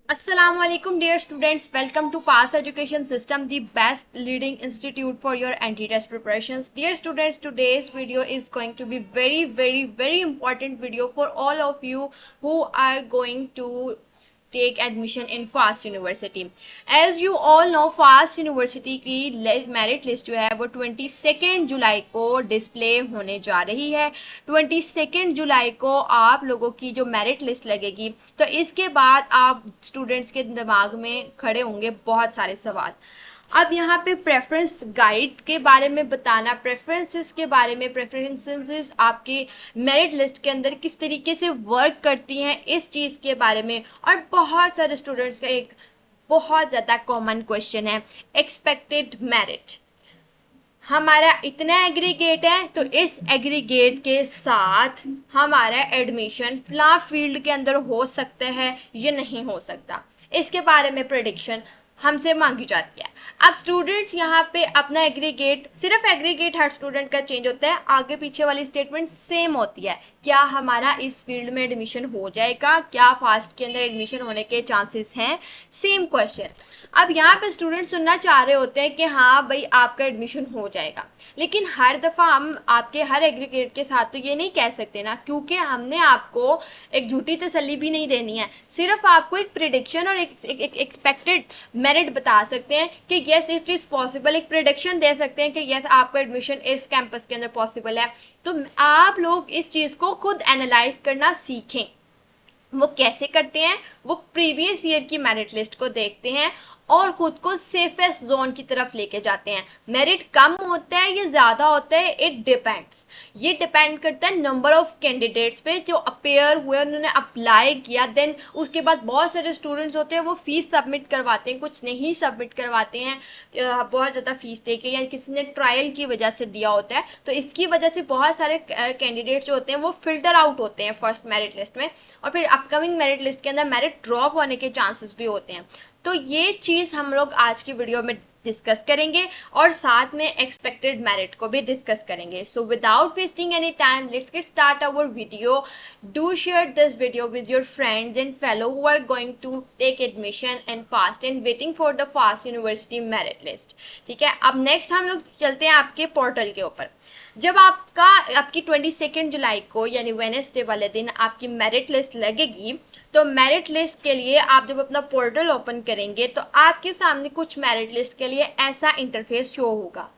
Assalamualaikum dear students, welcome to Pass Education System, the best leading institute for your anti-test preparations. Dear students, today's video is going to be very important video for all of you who are going to take admission in FAST university. As you all know, FAST university की merit list जो है वो 22 जुलाई को display होने जा रही है. 22 जुलाई को आप लोगों की जो मेरिट लिस्ट लगेगी, तो इसके बाद आप स्टूडेंट्स के दिमाग में खड़े होंगे बहुत सारे सवाल. अब यहाँ पे प्रेफरेंस गाइड के बारे में बताना, प्रेफरेंसेस के बारे में, प्रेफरेंसेस आपकी मेरिट लिस्ट के अंदर किस तरीके से वर्क करती हैं, इस चीज़ के बारे में. और बहुत सारे स्टूडेंट्स का एक बहुत ज़्यादा कॉमन क्वेश्चन है, एक्सपेक्टेड मेरिट. हमारा इतना एग्रीगेट है तो इस एग्रीगेट के साथ हमारा एडमिशन फला फील्ड के अंदर हो सकता है या नहीं हो सकता, इसके बारे में प्रेडिक्शन हमसे मांगी जाती है. अब स्टूडेंट्स यहाँ पे अपना एग्रीगेट, सिर्फ एग्रीगेट हर स्टूडेंट का चेंज होता है, आगे पीछे वाली स्टेटमेंट सेम होती है. क्या हमारा इस फील्ड में एडमिशन हो जाएगा, क्या फास्ट के अंदर एडमिशन होने के चांसेस हैं, सेम क्वेश्चन. अब यहाँ पे स्टूडेंट सुनना चाह रहे होते हैं कि हाँ भाई आपका एडमिशन हो जाएगा, लेकिन हर दफ़ा हम आपके हर एग्रीगेट के साथ तो ये नहीं कह सकते ना, क्योंकि हमने आपको एक झूठी तसल्ली भी नहीं देनी है. सिर्फ आपको एक प्रिडिक्शन और एक एक्सपेक्टेड मेरिट बता सकते हैं कि यस इट इज़ पॉसिबल, एक प्रिडिक्शन दे सकते हैं कि यस आपका एडमिशन इस कैंपस के अंदर पॉसिबल है. तो आप लोग इस चीज़ को खुद एनालाइज करना सीखें. वो कैसे करते हैं, वो प्रीवियस ईयर की मेरिट लिस्ट को देखते हैं और खुद को सेफेस्ट जोन की तरफ लेके जाते हैं. मेरिट कम होता है या ज़्यादा होता है, इट डिपेंड्स. ये डिपेंड करता है नंबर ऑफ कैंडिडेट्स पे जो अपेयर हुए, उन्होंने अप्लाई किया. देन उसके बाद बहुत सारे स्टूडेंट्स होते हैं वो फीस सबमिट करवाते हैं, कुछ नहीं सबमिट करवाते हैं बहुत ज़्यादा फीस दे के, या किसी ने ट्रायल की वजह से दिया होता है. तो इसकी वजह से बहुत सारे कैंडिडेट्स जो होते हैं वो फिल्टर आउट होते हैं फर्स्ट मेरिट लिस्ट में, और फिर अपकमिंग मेरिट लिस्ट के अंदर मेरिट ड्रॉप होने के चांसेस भी होते हैं. तो ये चीज़ हम लोग आज की वीडियो में डिस्कस करेंगे और साथ में एक्सपेक्टेड मेरिट को भी डिस्कस करेंगे. So without wasting any time, let's get start our video. Do share this video with your friends and fellow who are going to take admission and FAST and waiting for the FAST university merit list. ठीक है, अब next हम लोग चलते हैं आपके portal के ऊपर. जब आपकी 22 जुलाई को यानी वेडनेसडे वाले दिन आपकी मेरिट लिस्ट लगेगी, तो मेरिट लिस्ट के लिए आप जब अपना पोर्टल ओपन करेंगे तो आपके सामने कुछ मेरिट लिस्ट के लिए ऐसा इंटरफेस शो होगा.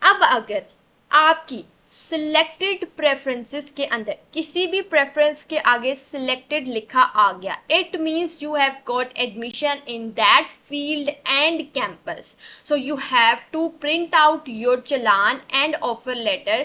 अब अगर आपकी सिलेक्टेड प्रेफरेंसेस के अंदर किसी भी प्रेफरेंस के आगे सिलेक्टेड लिखा आ गया, it means you have got admission in that field and campus. So you have to print out your challan and offer letter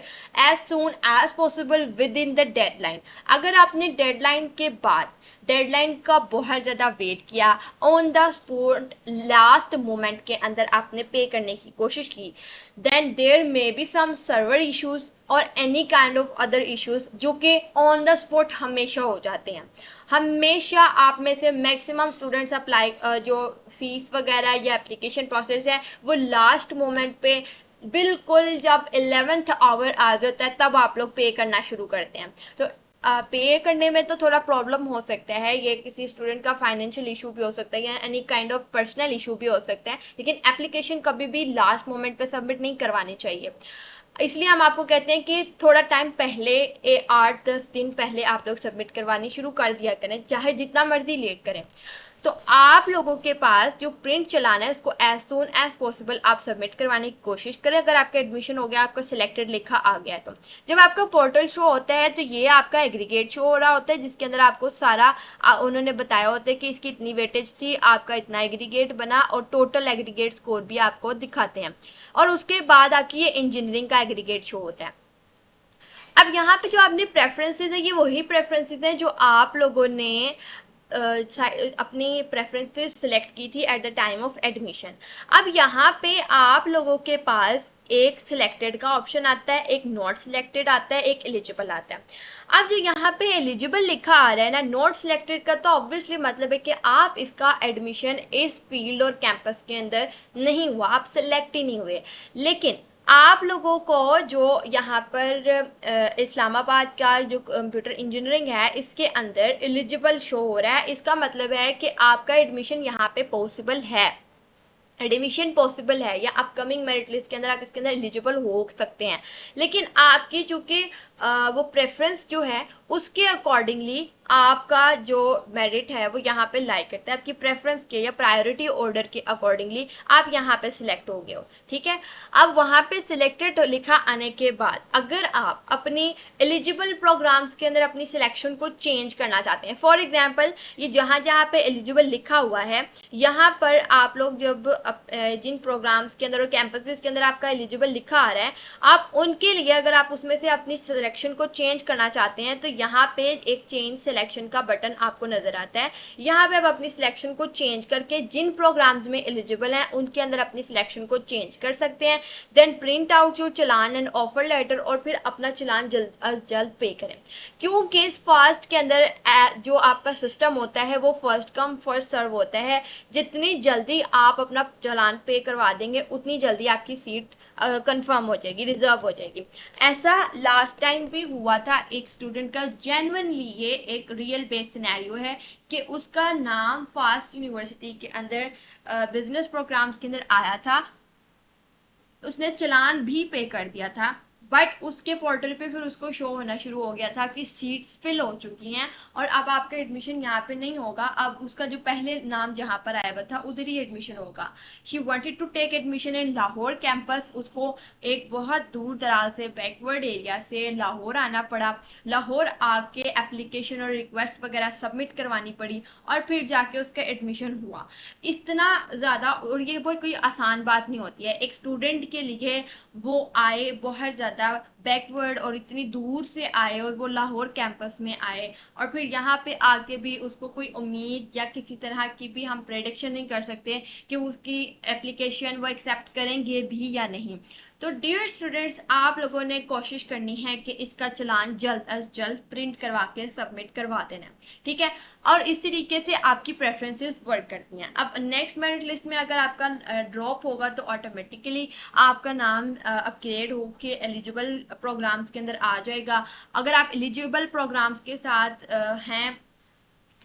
as soon as possible within the deadline. अगर आपने deadline के बाद, deadline का बहुत ज़्यादा wait किया, on the spot last moment के अंदर आपने पे करने की कोशिश की, then there may be some server issues और any kind of other issues जो कि ऑन द स्पॉट हमेशा हो जाते हैं. हमेशा आप में से मैक्सिमम स्टूडेंट्स अप्लाई जो फीस वगैरह या एप्लीकेशन प्रोसेस है वो लास्ट मोमेंट पे बिल्कुल जब 11th आवर आ जाता है तब आप लोग पे करना शुरू करते हैं. तो पे करने में तो थोड़ा प्रॉब्लम हो सकता है, ये किसी स्टूडेंट का फाइनेंशियल इशू भी हो सकता है या any kind of personal issue भी हो सकता है, लेकिन एप्लीकेशन कभी भी लास्ट मोमेंट पे सबमिट नहीं करवानी चाहिए. इसलिए हम आपको कहते हैं कि थोड़ा टाइम पहले, 8-10 दिन पहले आप लोग सबमिट करवानी शुरू कर दिया करें, चाहे जितना मर्जी लेट करें. तो आप लोगों के पास जो प्रिंट चलाना है उसको एज सून एज पॉसिबल आप सबमिट करवाने की कोशिश करें. अगर आपका एडमिशन हो गया, आपका सिलेक्टेड लिखा आ गया है, तो जब आपका पोर्टल शो होता है तो ये आपका एग्रीगेट शो हो रहा होता है जिसके अंदर आपको सारा उन्होंने बताया होता है कि इसकी इतनी वेटेज थी, आपका इतना एग्रीगेट बना, और टोटल एग्रीगेट स्कोर भी आपको दिखाते हैं. और उसके बाद आपकी ये इंजीनियरिंग का एग्रीगेट शो होता है. अब यहाँ पे जो आपने प्रेफरेंसेस है, ये वही प्रेफरेंसेस हैं जो आप लोगों ने अपनी प्रेफरेंसेस सिलेक्ट की थी at the time of admission. अब यहाँ पे आप लोगों के पास एक सिलेक्टेड का ऑप्शन आता है, एक नॉट सिलेक्टेड आता है, एक एलिजिबल आता है. अब जो यहाँ पे एलिजिबल लिखा आ रहा है ना, नॉट सिलेक्टेड का, तो ऑब्वियसली मतलब है कि आप इसका एडमिशन इस फील्ड और कैंपस के अंदर नहीं हुआ, आप सिलेक्ट ही नहीं हुए. लेकिन आप लोगों को जो यहाँ पर इस्लामाबाद का जो कंप्यूटर इंजीनियरिंग है इसके अंदर एलिजिबल शो हो रहा है, इसका मतलब है कि आपका एडमिशन यहाँ पे पॉसिबल है, एडमिशन पॉसिबल है, या अपकमिंग मेरिट लिस्ट के अंदर आप इसके अंदर एलिजिबल हो सकते हैं। लेकिन आपकी चूंकि वो प्रेफरेंस जो है उसके अकॉर्डिंगली आपका जो मेरिट है वो यहाँ पे लाई करता है, आपकी प्रेफरेंस के या प्रायोरिटी ऑर्डर के अकॉर्डिंगली आप यहाँ पे सिलेक्ट हो गए हो, ठीक है। अब वहाँ पे सिलेक्टेड लिखा आने के बाद अगर आप अपनी एलिजिबल प्रोग्राम्स के अंदर अपनी सिलेक्शन को चेंज करना चाहते हैं, फॉर एग्जाम्पल ये जहाँ जहाँ पे एलिजिबल लिखा हुआ है यहाँ पर आप लोग जब जिन प्रोग्राम्स के अंदर और कैंपसेस के अंदर आपका एलिजिबल लिखा आ रहा है, आप उनके लिए अगर आप उसमें से अपनी सिलेक्शन को चेंज करना चाहते हैं तो यहाँ पे एक चेंज सिलेक्शन का बटन आपको नजर आता है। यहाँ पे आप अपनी सिलेक्शन को चेंज करके जिन प्रोग्राम्स में एलिजिबल हैं उनके अंदर अपनी सिलेक्शन को चेंज कर सकते हैं। Then print out your challan and offer letter और फिर अपना चालान जल्द अज जल्द पे करें, क्योंकि इस फास्ट के अंदर जो आपका सिस्टम होता है वो फर्स्ट कम फर्स्ट सर्व होता है। जितनी जल्दी आप अपना चालान पे करवा देंगे उतनी जल्दी आपकी सीट कंफर्म हो जाएगी, रिजर्व हो जाएगी। ऐसा लास्ट टाइम भी हुआ था एक स्टूडेंट का, जेन्युइनली ये एक रियल बेस सिनेरियो है कि उसका नाम फास्ट यूनिवर्सिटी के अंदर बिजनेस प्रोग्राम्स के अंदर आया था, उसने चालान भी पे कर दिया था, बट उसके पोर्टल पे फिर उसको शो होना शुरू हो गया था कि सीट्स फिल हो चुकी हैं और अब आपका एडमिशन यहाँ पे नहीं होगा, अब उसका जो पहले नाम जहाँ पर आया हुआ था उधर ही एडमिशन होगा। She wanted to take admission in Lahore campus, उसको एक बहुत दूर दराज से बैकवर्ड एरिया से लाहौर आना पड़ा, लाहौर आके एप्लीकेशन और रिक्वेस्ट वगैरह सबमिट करवानी पड़ी और फिर जाके उसका एडमिशन हुआ। इतना ज़्यादा, और ये कोई आसान बात नहीं होती है एक स्टूडेंट के लिए, वो आए बहुत ज़्यादा बैकवर्ड और इतनी दूर से आए और वो लाहौर कैंपस में आए और फिर यहाँ पे आके भी उसको कोई उम्मीद या किसी तरह की भी हम प्रेडिक्शन नहीं कर सकते कि उसकी एप्लीकेशन वो एक्सेप्ट करेंगे भी या नहीं। तो डियर स्टूडेंट्स, आप लोगों ने कोशिश करनी है कि इसका चालान जल्द अज जल्द प्रिंट करवा के सबमिट करवा देना, ठीक है। और इस तरीके से आपकी प्रेफरेंसेस वर्क करती हैं। अब नेक्स्ट मेरिट लिस्ट में अगर आपका ड्रॉप होगा तो ऑटोमेटिकली आपका नाम अपग्रेड होके एलिजिबल प्रोग्राम्स के अंदर आ जाएगा। अगर आप एलिजिबल प्रोग्राम्स के साथ हैं,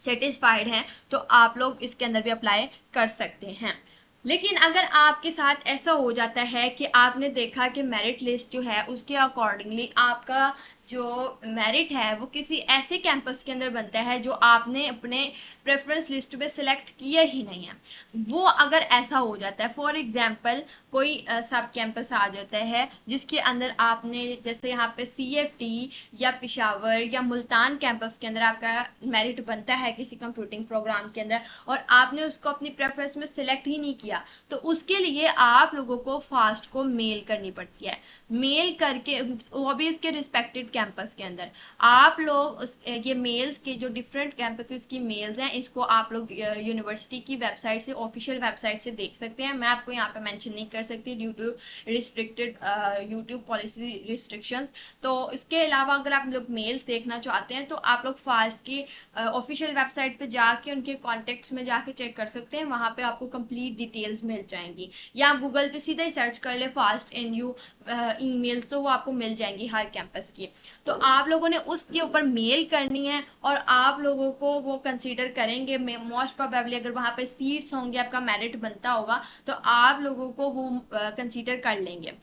सेटिस्फाइड हैं, तो आप लोग इसके अंदर भी अप्लाई कर सकते हैं। लेकिन अगर आपके साथ ऐसा हो जाता है कि आपने देखा कि मेरिट लिस्ट जो है उसके अकॉर्डिंगली आपका जो मेरिट है वो किसी ऐसे कैंपस के अंदर बनता है जो आपने अपने प्रेफरेंस लिस्ट में सिलेक्ट किया ही नहीं है, वो अगर ऐसा हो जाता है, फॉर एग्जांपल कोई सब कैंपस आ जाता है जिसके अंदर आपने, जैसे यहाँ पे CFT या पेशावर या मुल्तान कैंपस के अंदर आपका मेरिट बनता है किसी कंप्यूटिंग प्रोग्राम के अंदर और आपने उसको अपनी प्रेफरेंस में सिलेक्ट ही नहीं किया, तो उसके लिए आप लोगों को फास्ट को मेल करनी पड़ती है। मेल करके, वो भी उसके रिस्पेक्टेड कैंपस के अंदर आप लोग ये मेल्स के जो डिफरेंट कैंपसेस की मेल्स हैं इसको आप लोग यूनिवर्सिटी की वेबसाइट से, ऑफिशियल वेबसाइट से देख सकते हैं। मैं आपको यहाँ पे मेंशन नहीं कर सकती due to restricted YouTube policy restrictions. तो इसके अलावा अगर आप लोग मेल्स देखना चाहते हैं तो आप लोग फास्ट की ऑफिशियल वेबसाइट पे जाके उनके कॉन्टेक्ट्स में जाके चेक कर सकते हैं, वहाँ पे आपको कंप्लीट डिटेल्स मिल जाएंगी, या गूगल पे सीधा ही सर्च कर ले फास्ट NU ईमेल, तो वो आपको मिल जाएंगी हर कैंपस की। तो आप लोगों ने उसके ऊपर मेल करनी है और आप लोगों को वो कंसीडर करेंगे। मोस्ट प्रोबेबली अगर वहाँ पे सीट्स होंगे, आपका मेरिट बनता होगा, तो आप लोगों को वो कंसीडर कर लेंगे।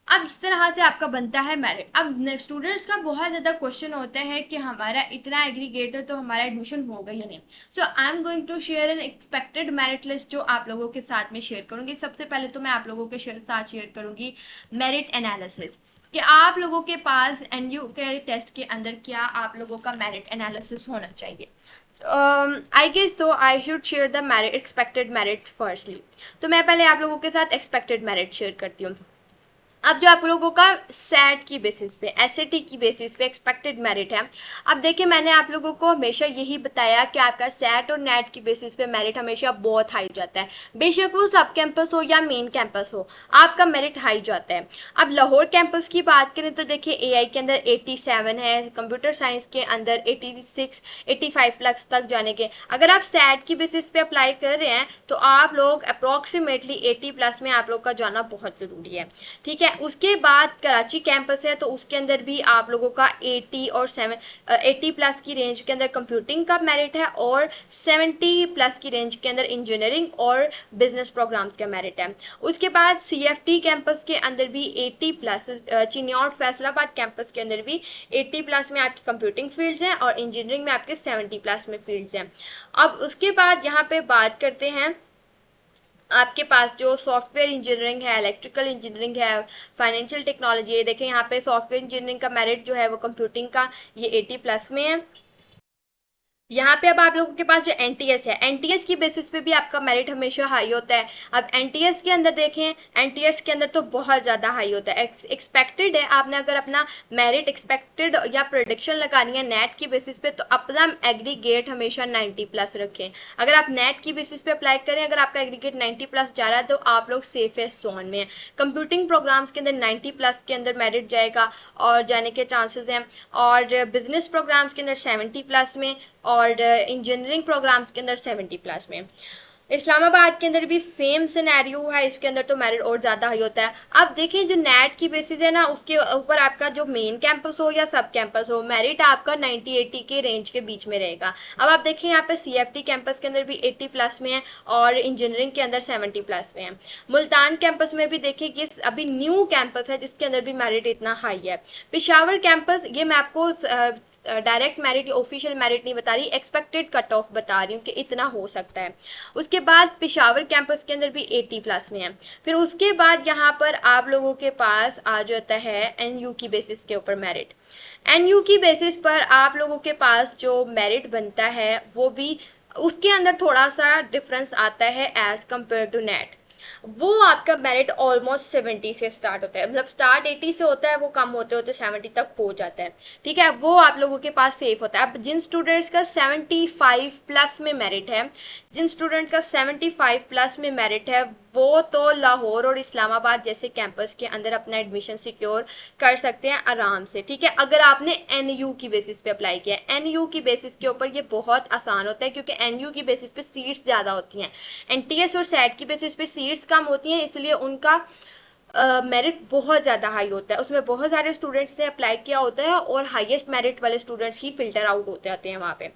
अब इस तरह से आपका बनता है मेरिट। अब स्टूडेंट्स का बहुत ज़्यादा क्वेश्चन होता है कि हमारा इतना एग्रीगेट है तो हमारा एडमिशन होगा या नहीं। So I am going to share an expected merit list जो आप लोगों के साथ में शेयर करूंगी। सबसे पहले तो मैं आप लोगों के साथ शेयर करूंगी मेरिट एनालिसिस, कि आप लोगों के पास NU के टेस्ट के अंदर क्या आप लोगों का मेरिट एनालिसिस होना चाहिए। I guess so I should share the merit, expected merit firstly. तो मैं पहले आप लोगों के साथ एक्सपेक्टेड मेरिट शेयर करती हूँ। अब जो आप लोगों का SAT की बेसिस पे, SAT की बेसिस पे एक्सपेक्टेड मेरिट है। अब देखिए, मैंने आप लोगों को हमेशा यही बताया कि आपका SAT और NET की बेसिस पे मेरिट हमेशा बहुत हाई जाता है, बेशक वो सब कैंपस हो या मेन कैंपस हो, आपका मेरिट हाई जाता है। अब लाहौर कैंपस की बात करें तो देखिए AI के अंदर 87 है, कंप्यूटर साइंस के अंदर 86, 85 लाख तक जाने के। अगर आप SAT की बेसिस पे अप्लाई कर रहे हैं तो आप लोग अप्रोक्सीमेटली 80 प्लस में आप लोग का जाना बहुत ज़रूरी है, ठीक है। उसके बाद कराची कैंपस है, तो उसके अंदर भी आप लोगों का 80 और 80 प्लस की रेंज के अंदर कंप्यूटिंग का मेरिट है और 70 प्लस की रेंज के अंदर इंजीनियरिंग और बिजनेस प्रोग्राम्स का मेरिट है। उसके बाद CFT कैंपस के अंदर भी 80 प्लस, चिन्योट फैसलाबाद कैंपस के अंदर भी 80 प्लस में आपकी कंप्यूटिंग फील्ड्स हैं और इंजीनियरिंग में आपके 70 प्लस में फील्ड्स हैं। अब उसके बाद यहाँ पे बात करते हैं आपके पास जो सॉफ्टवेयर इंजीनियरिंग है, इलेक्ट्रिकल इंजीनियरिंग है, फाइनेंशियल टेक्नोलॉजी है। देखें यहाँ पे सॉफ्टवेयर इंजीनियरिंग का मेरिट जो है वो कंप्यूटिंग का ये 80 प्लस में है। यहाँ पे अब आप लोगों के पास जो NTS है, NTS की बेसिस पे भी आपका मेरिट हमेशा हाई होता है। अब NTS के अंदर देखें, NTS के अंदर तो बहुत ज़्यादा हाई होता है, एक्सपेक्टेड है। आपने अगर अपना मेरिट एक्सपेक्टेड या प्रोडिक्शन लगानी है नेट की बेसिस पे, तो अपना एग्रीगेट हमेशा 90 प्लस रखें। अगर आप नेट की बेसिस पे अप्लाई करें, अगर आपका एग्रीगेट 90 प्लस जा रहा है तो आप लोग सेफेस्ट जोन में है। कंप्यूटिंग प्रोग्राम्स के अंदर 90 प्लस के अंदर मेरिट जाएगा और जाने के चांसेस हैं, और बिजनेस प्रोग्राम्स के अंदर 70 प्लस में और इंजीनियरिंग प्रोग्राम्स के अंदर 70 प्लस में। इस्लामाबाद के अंदर भी सेम सिनेरियो है, इसके अंदर तो मेरिट और ज़्यादा हाई होता है। अब देखें जो नेट की बेसिस है ना, उसके ऊपर आपका जो मेन कैंपस हो या सब कैंपस हो, मेरिट आपका 90-80 के रेंज के बीच में रहेगा। अब आप देखें यहाँ पे CFT कैंपस के अंदर भी 80 प्लस में है और इंजीनियरिंग के अंदर 70 प्लस में है। मुल्तान कैंपस में भी देखिए कि अभी न्यू कैंपस है जिसके अंदर भी मेरिट इतना हाई है। पेशावर कैंपस, ये मैं आपको डायरेक्ट मेरिट या ऑफिशियल मेरिट नहीं बता रही, एक्सपेक्टेड कट ऑफ बता रही हूँ कि इतना हो सकता है। उसके बाद पेशावर कैंपस के अंदर भी 80 प्लस में है। फिर उसके बाद यहाँ पर आप लोगों के पास आ जाता है NU की बेसिस के ऊपर मेरिट। NU की बेसिस पर आप लोगों के पास जो मेरिट बनता है वो भी उसके अंदर थोड़ा सा डिफरेंस आता है एज कम्पेयर टू नेट। वो आपका मेरिट ऑलमोस्ट 70 से स्टार्ट होता है, मतलब स्टार्ट 80 से होता है, वो कम होते होते 70 तक हो जाता है। ठीक है, वो आप लोगों के पास सेफ होता है। अब जिन स्टूडेंट्स का 75 प्लस में मेरिट है, जिन स्टूडेंट का 75 प्लस में मेरिट है, वो तो लाहौर और इस्लामाबाद जैसे कैंपस के अंदर अपना एडमिशन सिक्योर कर सकते हैं आराम से। ठीक है, अगर आपने NU की बेसिस पे अप्लाई किया है, NU की बेसिस के ऊपर ये बहुत आसान होता है क्योंकि NU की बेसिस पे सीट्स ज़्यादा होती हैं। NTS और SAT की बेसिस पे सीट्स कम होती हैं, इसलिए उनका मेरिट बहुत ज़्यादा हाई होता है। उसमें बहुत सारे स्टूडेंट्स ने अप्लाई किया होता है और हाईएस्ट मेरिट वाले स्टूडेंट्स ही फिल्टर आउट होते आते हैं वहाँ पे।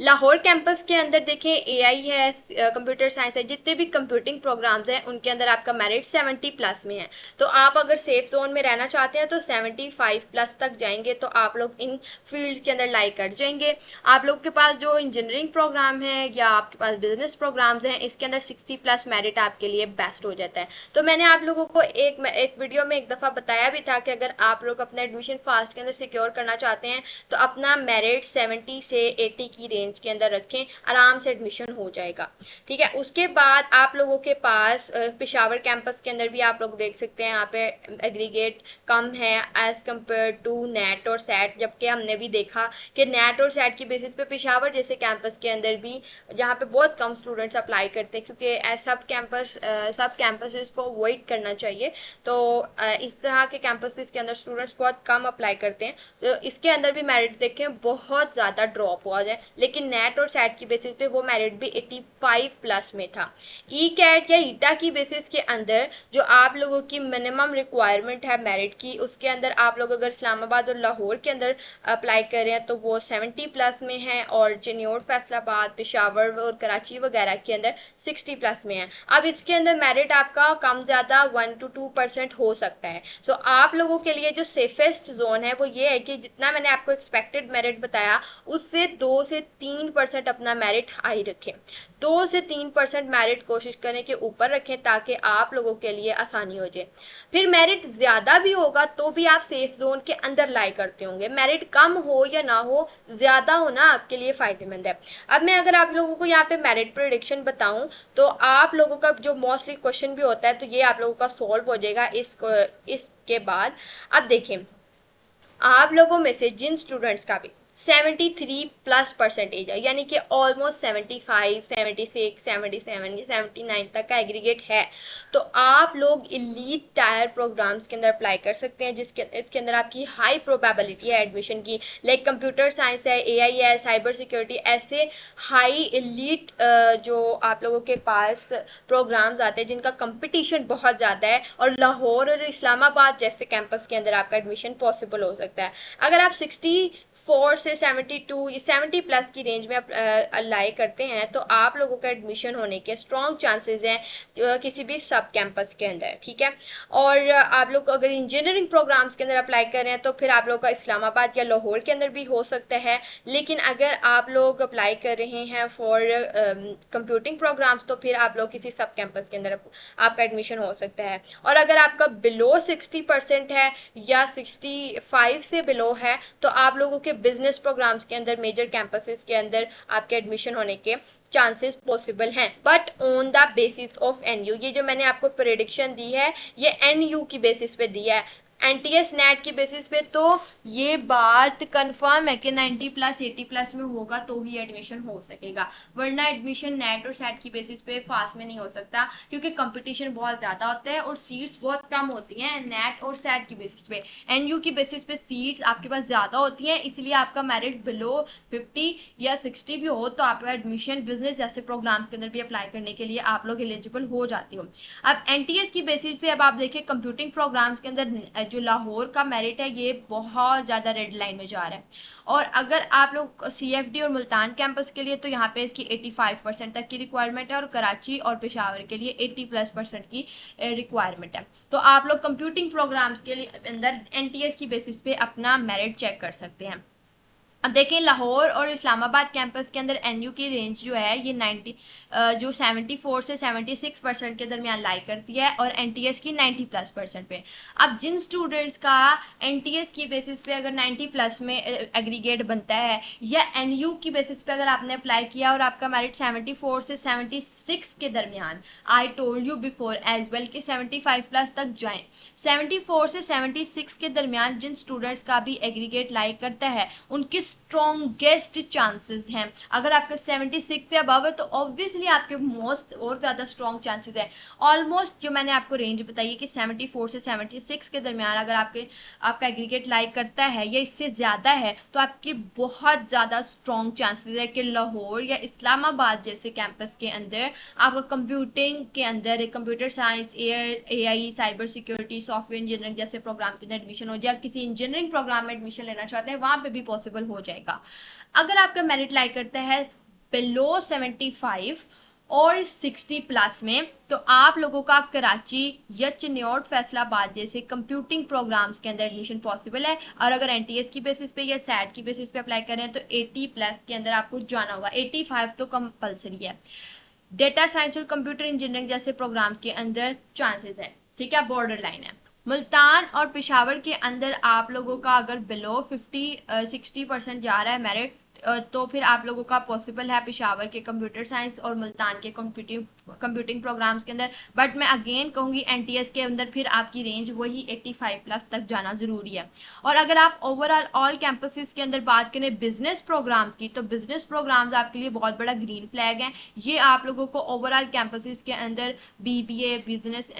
लाहौर कैंपस के अंदर देखें AI है, कंप्यूटर साइंस है, जितने भी कंप्यूटिंग प्रोग्राम्स हैं उनके अंदर आपका मेरिट 70 प्लस में है। तो आप अगर सेफ जोन में रहना चाहते हैं तो 75 प्लस तक जाएंगे तो आप लोग इन फील्ड्स के अंदर लाइक कर जाएंगे। आप लोग के पास जो इंजीनियरिंग प्रोग्राम है या आपके पास बिजनेस प्रोग्राम्स हैं, इसके अंदर 60 प्लस मेरिट आपके लिए बेस्ट हो जाता है। तो मैंने आप लोगों को एक वीडियो में एक दफ़ा बताया भी था कि अगर आप लोग अपना एडमिशन फास्ट के अंदर सिक्योर करना चाहते हैं तो अपना मेरिट 70 से 80 की रेंज के अंदर रखें, आराम से एडमिशन हो जाएगा। ठीक है, उसके बाद आप लोगों के पास पेशावर कैंपस के अंदर भी आप लोग देख सकते हैं यहाँ पे एग्रीगेट कम है एज कंपेयर टू नेट और SAT, जबकि हमने भी देखा कि नेट और SAT की बेसिस पे पेशावर जैसे कैंपस के अंदर भी यहाँ पे बहुत कम स्टूडेंट्स अप्लाई करते हैं क्योंकि सब कैंपसेस को अवॉइड करना चाहिए। तो इस तरह के कैंपसेस के अंदर स्टूडेंट्स बहुत कम अप्लाई करते हैं, तो इसके अंदर भी मेरिट देखें बहुत ज़्यादा ड्रॉप हुआ है, लेकिन नेट और SAT की बेसिस पे वो मेरिट भी 85 प्लस में था। ECAT या ईटा की बेसिस के अंदर जो आप लोगों की मिनिमम रिक्वायरमेंट है मेरिट की, उसके अंदर आप लोग अगर इस्लामाबाद और लाहौर के अंदर अप्लाई कर रहे हैं तो वो 70 प्लस में है और चिन्योट फैसलाबाद, पेशावर और कराची वगैरह के अंदर 60 प्लस में है। अब इसके अंदर मेरिट आपका कम ज़्यादा 1 to 2% हो सकता है। सो आप लोगों के लिए जो सेफेस्ट जोन है वो ये है कि जितना मैंने आपको एक्सपेक्टेड मेरिट बताया उससे 2 से 3% अपना मेरिट हाई रखें। 2 से 3% मेरिट कोशिश करें कि ऊपर रखें ताकि आप लोगों के लिए आसानी हो जाए। फिर मेरिट ज़्यादा भी होगा तो भी आप सेफ जोन के अंदर लाई करते होंगे। मेरिट कम हो या ना हो, ज़्यादा होना आपके लिए फ़ायदेमंद है। अब मैं अगर आप लोगों को यहाँ पे मेरिट प्रेडिक्शन बताऊँ तो आप लोगों का जो मोस्टली क्वेश्चन भी होता है तो ये आप लोगों का सॉल्व हो जाएगा इसके बाद। अब देखें, आप लोगों में से जिन स्टूडेंट्स का भी 73+% है, यानी कि ऑलमोस्ट 75, 76, 77, 79 तक का एग्रीगेट है। तो आप लोग इलीट टायर प्रोग्राम्स के अंदर अप्लाई कर सकते हैं, इसके अंदर आपकी हाई प्रोबेबिलिटी है एडमिशन की, लाइक कंप्यूटर साइंस है, एआई है, साइबर सिक्योरिटी, ऐसे हाई इलीट जो आप लोगों के पास प्रोग्राम्स आते हैं जिनका कंपटीशन बहुत ज़्यादा है, और लाहौर और इस्लामाबाद जैसे कैंपस के अंदर आपका एडमिशन पॉसिबल हो सकता है। अगर आप 64 से 72 या 70+ की रेंज में अप्लाई करते हैं तो आप लोगों का एडमिशन होने के स्ट्रॉन्ग चांसेस हैं किसी भी सब कैंपस के अंदर, ठीक है। और आप लोग अगर इंजीनियरिंग प्रोग्राम्स के अंदर अप्लाई कर रहे हैं तो फिर आप लोग का इस्लामाबाद या लाहौर के अंदर भी हो सकता है। लेकिन अगर आप लोग अप्लाई कर रहे हैं फॉर कंप्यूटिंग प्रोग्राम्स तो फिर आप लोग किसी सब कैंपस के अंदर आपका एडमिशन हो सकता है। और अगर आपका बिलो 60% है या 65 से बिलो है तो आप लोगों के बिजनेस प्रोग्राम्स के अंदर मेजर कैंपसेस के अंदर आपके एडमिशन होने के चांसेस पॉसिबल हैं, but on the basis of NU. ये जो मैंने आपको प्रेडिक्शन दी है ये एनयू की बेसिस पे दिया है, एनटीएस नेट की बेसिस पे तो ये बात कंफर्म है कि 90+, 80+ में होगा तो ही एडमिशन हो सकेगा, वरना एडमिशन नेट और सेट की बेसिस पे फास्ट में नहीं हो सकता, क्योंकि कंपटीशन बहुत ज़्यादा होता है और सीट्स बहुत कम होती हैं नेट और सेट की बेसिस पे। एनयू की बेसिस पे सीट्स आपके पास ज़्यादा होती हैं, इसलिए आपका मेरिट बिलो 50 या 60 भी हो तो आपका एडमिशन बिजनेस जैसे प्रोग्राम के अंदर भी अप्लाई करने के लिए आप लोग एलिजिबल हो जाते हो। अब एनटीएस की बेसिस पे अब आप देखिए कंप्यूटिंग प्रोग्राम्स के अंदर जो लाहौर का मेरिट है ये बहुत ज़्यादा रेड लाइन में जा रहा है, और अगर आप लोग सीएफडी और मुल्तान कैंपस के लिए तो यहाँ पे इसकी 85% तक की रिक्वायरमेंट है, और कराची और पेशावर के लिए 80+% की रिक्वायरमेंट है। तो आप लोग कंप्यूटिंग प्रोग्राम्स के लिए अंदर एनटीएस की बेसिस पे अपना मेरिट चेक कर सकते हैं। अब देखें लाहौर और इस्लामाबाद कैंपस के अंदर एनयू की रेंज जो है ये 74 से 76% के दरमियान लाई करती है, और एनटीएस की 90+% पे। अब जिन स्टूडेंट्स का एनटीएस की बेसिस पे अगर 90+ में एग्रीगेट बनता है, या एनयू की बेसिस पे अगर आपने अप्लाई किया और आपका मेरिट 74 से 76 के दरमियान, I told you before as well कि 75+ तक जाएं। 74 से 76 के दरमियान जिन स्टूडेंट्स का भी एग्रीगेट लाई करता है उनके स्ट्रॉन्गेस्ट चांसेस हैं। अगर आपका 76 से अबव है तो ऑब्वियसली आपके मोस्ट और ज़्यादा स्ट्रॉन्ग चांसेस है। ऑलमोस्ट जो मैंने आपको रेंज बताई है कि 74 से 76 के दरमियान अगर आपका एग्रीगेट लाई करता है या इससे ज़्यादा है तो आपकी बहुत ज़्यादा स्ट्रॉन्ग चांसेस है कि लाहौर या इस्लामाबाद जैसे कैंपस के अंदर आपका कंप्यूटिंग के अंदर computer science, AI, cyber security, software engineering जैसे प्रोग्राम के अंदर एडमिशन हो जाए। किसी इंजीनियरिंग प्रोग्राम में एडमिशन लेना चाहते हैं वहां पे भी पॉसिबल हो जाएगा। अगर आपका मेरिट लाई करता है बिलो 75 और 60+ में तो आप लोगों का कराची या चिन्योट, फैसलाबाद जैसे कंप्यूटिंग प्रोग्राम्स के अंदर एडमिशन पॉसिबल है। और अगर एनटीएस की बेसिस पे या सैट की बेसिस पे अप्लाई कर रहे हैं तो 80+ के अंदर आपको जाना होगा, 85 तो कंपलसरी है। डेटा साइंस और कंप्यूटर इंजीनियरिंग जैसे प्रोग्राम के अंदर चांसेस है, ठीक है, बॉर्डर लाइन है। मुल्तान और पेशावर के अंदर आप लोगों का अगर बिलो 60% जा रहा है मेरिट तो फिर आप लोगों का पॉसिबल है पेशावर के कंप्यूटर साइंस और मुल्तान के कंप्यूटिंग प्रोग्राम्स के अंदर। बट मैं अगेन कहूँगी एनटीएस के अंदर फिर आपकी रेंज वही 85+ तक जाना ज़रूरी है। और अगर आप ओवरऑल ऑल कैंपसेस के अंदर बात करें बिजनेस प्रोग्राम्स की तो बिजनेस प्रोग्राम्स आपके लिए बहुत बड़ा ग्रीन फ्लैग है। ये आप लोगों को ओवरऑल कैंपसेस के अंदर BBA, business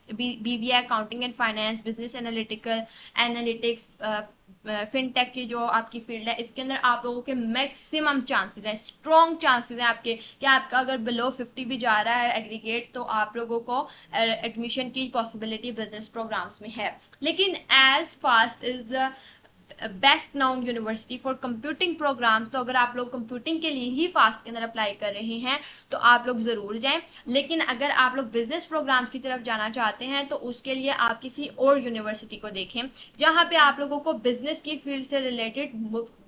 BBA, accounting and finance, business analytics, fintech की जो आपकी फील्ड है इसके अंदर आप लोगों के मैक्सिमम चांसेस हैं, स्ट्रॉन्ग चांसेस हैं आपके कि आपका अगर बिलो 50 भी जा रहा है एग्रीगेट तो आप लोगों को एडमिशन की पॉसिबिलिटी बिजनेस प्रोग्राम्स में है। लेकिन as FAST is best known university for computing programmes, तो अगर आप लोग कंप्यूटिंग के लिए ही फास्ट के अंदर अप्लाई कर रहे हैं तो आप लोग ज़रूर जाएं। लेकिन अगर आप लोग बिजनेस प्रोग्राम्स की तरफ जाना चाहते हैं तो उसके लिए आप किसी और यूनिवर्सिटी को देखें जहां पे आप लोगों को बिजनेस की फील्ड से रिलेटेड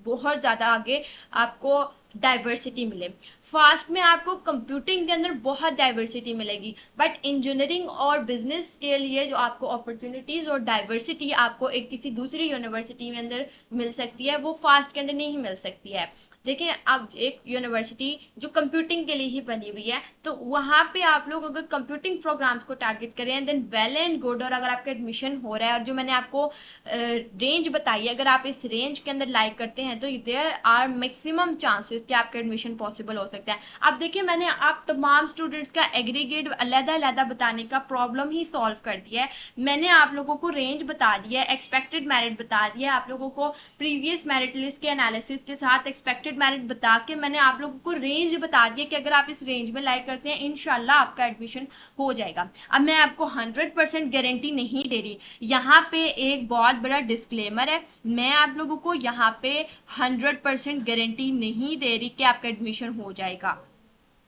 बहुत ज़्यादा आगे आपको डाइवर्सिटी मिले। फास्ट में आपको कंप्यूटिंग के अंदर बहुत डाइवर्सिटी मिलेगी, बट इंजीनियरिंग और बिजनेस के लिए जो आपको अपॉर्चुनिटीज़ और डाइवर्सिटी आपको एक किसी दूसरी यूनिवर्सिटी में अंदर मिल सकती है वो फास्ट के अंदर नहीं मिल सकती है। देखिए अब एक यूनिवर्सिटी जो कंप्यूटिंग के लिए ही बनी हुई है, तो वहां पे आप लोग अगर कंप्यूटिंग प्रोग्राम्स को टारगेट करें देन वेल एंड गुड, और अगर आपका एडमिशन हो रहा है और जो मैंने आपको रेंज बताई है, अगर आप इस रेंज के अंदर लाइक करते हैं तो देयर आर मैक्सिमम चांसेस कि आपका एडमिशन पॉसिबल हो सकता है। अब देखिए मैंने आप तमाम स्टूडेंट्स का एग्रीगेट अलग-अलग बताने का प्रॉब्लम ही सॉल्व कर दिया है। मैंने आप लोगों को रेंज बता दिया है, एक्सपेक्टेड मेरिट बता दिया है, आप लोगों को प्रीवियस मेरिट लिस्ट के एनालिसिस के साथ एक्सपेक्टेड मेरिट बता के मैंने आप लोगों को रेंज बता दिया कि अगर आप इस रेंज में लाइक करते हैं इंशाल्लाह आपका एडमिशन हो जाएगा। अब मैं आपको 100% गारंटी नहीं दे रही, यहाँ पे एक बहुत बड़ा डिस्क्लेमर है, मैं आप लोगों को यहाँ पे 100% गारंटी नहीं दे रही कि आपका एडमिशन हो जाएगा।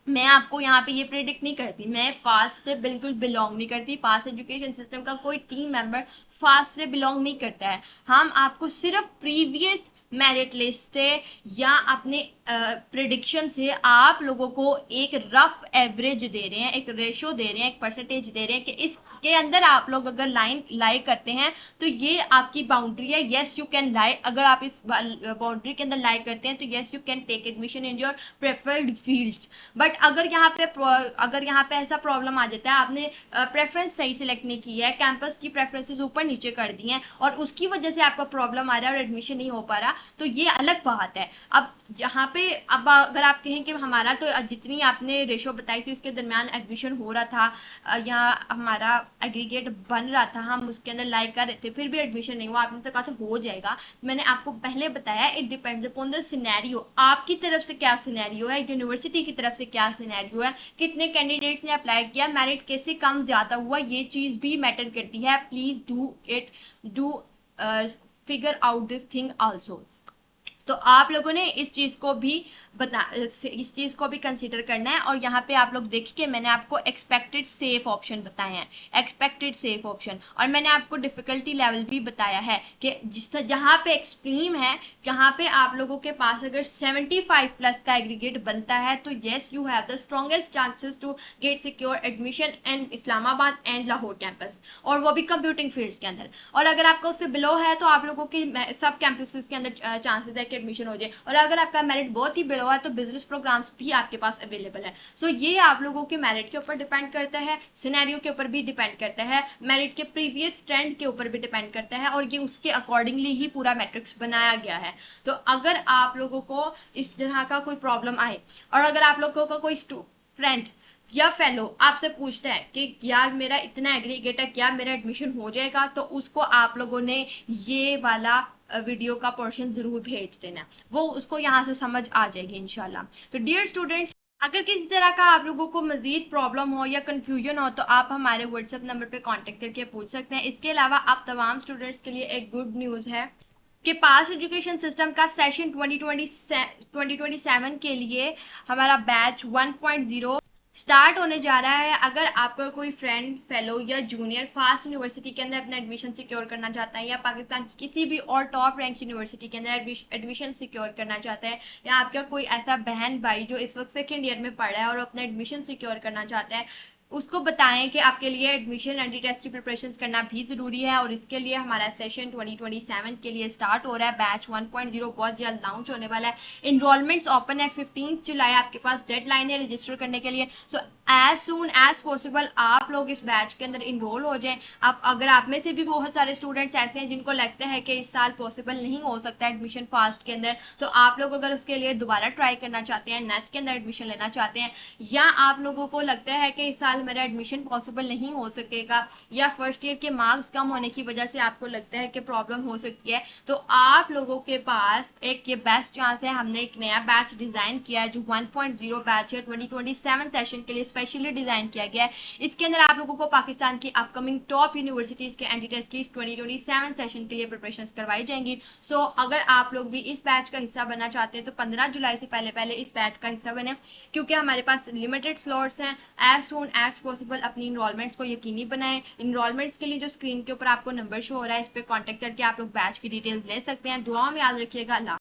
मैं आपको यहाँ पे ये प्रेडिक्ट नहीं करती, मैं फास्ट से बिल्कुल बिलोंग नहीं करती, फास्ट एजुकेशन सिस्टम का कोई टीम मेंबर फास्ट से बिलोंग नहीं करता है। हम आपको सिर्फ प्रीवियस मेरिट लिस्ट से या अपने प्रिडिक्शन से आप लोगों को एक रफ एवरेज दे रहे हैं, एक रेशो दे रहे हैं, एक परसेंटेज दे रहे हैं कि इसके अंदर आप लोग अगर लाइन लाई करते हैं तो ये आपकी बाउंड्री है, यस यू कैन लाई। अगर आप इस बाउंड्री के अंदर लाई करते हैं तो yes you can take admission in your preferred fields. But अगर यहाँ पे ऐसा प्रॉब्लम आ जाता है, आपने प्रेफरेंस सही सिलेक्ट नहीं की है, कैंपस की प्रेफरेंसेस ऊपर नीचे कर दी हैं और उसकी वजह से आपका प्रॉब्लम आ रहा है और एडमिशन नहीं हो पा रहा, तो ये अलग बात है। अब यहाँ पे अब अगर आप कहें कि हमारा तो जितनी आपने रेशो बताई थी उसके दरमियान एडमिशन हो रहा था या हमारा एग्रीगेट बन रहा था, हम उसके अंदर लाइक कर रहे थे, फिर भी एडमिशन नहीं हुआ, आपने तो कहा था हो जाएगा। मैंने आपको पहले बताया it depends upon the scenario, आपकी तरफ से क्या सिनेरियो है, यूनिवर्सिटी की तरफ से क्या सिनेरियो है, कितने कैंडिडेट्स ने अप्लाई किया, मेरिट कैसे कम ज्यादा हुआ, ये चीज भी मैटर करती है। Please do figure out this thing also. तो आप लोगों ने इस चीज को भी कंसीडर करना है। और यहाँ पे आप लोग देखिए मैंने आपको एक्सपेक्टेड सेफ ऑप्शन बताए हैं, एक्सपेक्टेड सेफ ऑप्शन, और मैंने आपको डिफिकल्टी लेवल भी बताया है कि जहाँ पे एक्सट्रीम है, यहाँ पे आप लोगों के पास अगर 75 प्लस का एग्रीगेट बनता है तो yes you have the strongest chances to get secure admission in Islamabad and Lahore campus, और वो भी कंप्यूटिंग फील्ड्स के अंदर। और अगर आपका उससे बिलो है तो आप लोगों के सब कैंपसेस के अंदर चांसेस है कि एडमिशन हो जाए, और अगर आपका मेरिट बहुत ही बिलो है तो बिजनेस प्रोग्राम्स भी आपके पास अवेलेबल है। सो ये आप लोगों के मेरिट के ऊपर डिपेंड करता है, सिनेरियो के ऊपर भी डिपेंड करता है, मेरिट के प्रीवियस ट्रेंड के ऊपर भी डिपेंड करता है, और ये उसके अकॉर्डिंगली ही पूरा मैट्रिक्स बनाया गया है। तो अगर आप लोगों को इस तरह का कोई प्रॉब्लम आए और अगर आप लोगों का कोई फ्रेंड या फेलो आपसे पूछता है कि यार मेरा इतना एग्रीगेट है, क्या मेरा एडमिशन हो जाएगा, तो उसको आप लोगों ने ये वाला वीडियो का पोर्शन जरूर भेज देना, वो उसको यहाँ से समझ आ जाएगी इंशाल्लाह। तो डियर स्टूडेंट्स, अगर किसी तरह का आप लोगों को मजीद प्रॉब्लम हो या कंफ्यूजन हो तो आप हमारे व्हाट्सएप नंबर पे कांटेक्ट करके पूछ सकते हैं। इसके अलावा आप तमाम स्टूडेंट्स के लिए एक गुड न्यूज़ है कि पास एजुकेशन सिस्टम का सेशन 2027 के लिए हमारा बैच 1.0 स्टार्ट होने जा रहा है। अगर आपका कोई फ्रेंड, फेलो या जूनियर फास्ट यूनिवर्सिटी के अंदर अपना एडमिशन सिक्योर करना चाहता है, या पाकिस्तान की किसी भी और टॉप रैंक यूनिवर्सिटी के अंदर एडमिशन सिक्योर करना चाहता है, या आपका कोई ऐसा बहन भाई जो इस वक्त सेकेंड ईयर में पढ़ रहा है और अपना एडमिशन सिक्योर करना चाहता है, उसको बताएं कि आपके लिए एडमिशन एंट्री टेस्ट की प्रिपरेशंस करना भी ज़रूरी है। और इसके लिए हमारा सेशन 2027 के लिए स्टार्ट हो रहा है, बैच 1.0 बहुत जल्द लॉन्च होने वाला है। इनरोलमेंट्स ओपन है, 15 जुलाई आपके पास डेडलाइन है रजिस्टर करने के लिए। So as soon as possible आप लोग इस बैच के अंदर इनरोल हो जाएं। अब अगर आप में से भी बहुत सारे स्टूडेंट्स ऐसे हैं जिनको लगता है कि इस साल पॉसिबल नहीं हो सकता एडमिशन फास्ट के अंदर, तो आप लोग अगर उसके लिए दोबारा ट्राई करना चाहते हैं, नेक्स्ट के अंदर एडमिशन लेना चाहते हैं, या आप लोगों को लगता है कि इस साल मेरा एडमिशन पॉसिबल नहीं हो सकेगा, या फर्स्ट ईयर के मार्क्स कम होने की वजह से आपको लगता है कि प्रॉब्लम हो सकती है, तो आप लोगों के पास एक ये बेस्ट चांस है। हमने एक नया बैच डिजाइन किया है जो 1.0 बैच है, 2027 सेशन के लिए स्पेशली डिजाइन किया गया है। इसके अंदर आप लोगों को पाकिस्तान की अपकमिंग टॉप यूनिवर्सिटीज के एंट्री टेस्ट की 2027 सेशन के लिए प्रिपरेशन करवाई जाएंगी। सो अगर आप लोग भी इस बैच का हिस्सा बनना चाहते हैं तो 15 जुलाई से पहले पहले इस बैच का हिस्सा बने, क्योंकि हमारे पास लिमिटेड स्लॉट्स हैं। एज सून एज पॉसिबल अपनी इनरोलमेंट्स को यकीनी बनाएं। इनरोलमेंट्स के लिए जो स्क्रीन के ऊपर आपको नंबर शो हो रहा है, इस पर कॉन्टेक्ट करके आप लोग बैच की डिटेल्स ले सकते हैं। दुआ में याद रखिएगा। अल्लाह।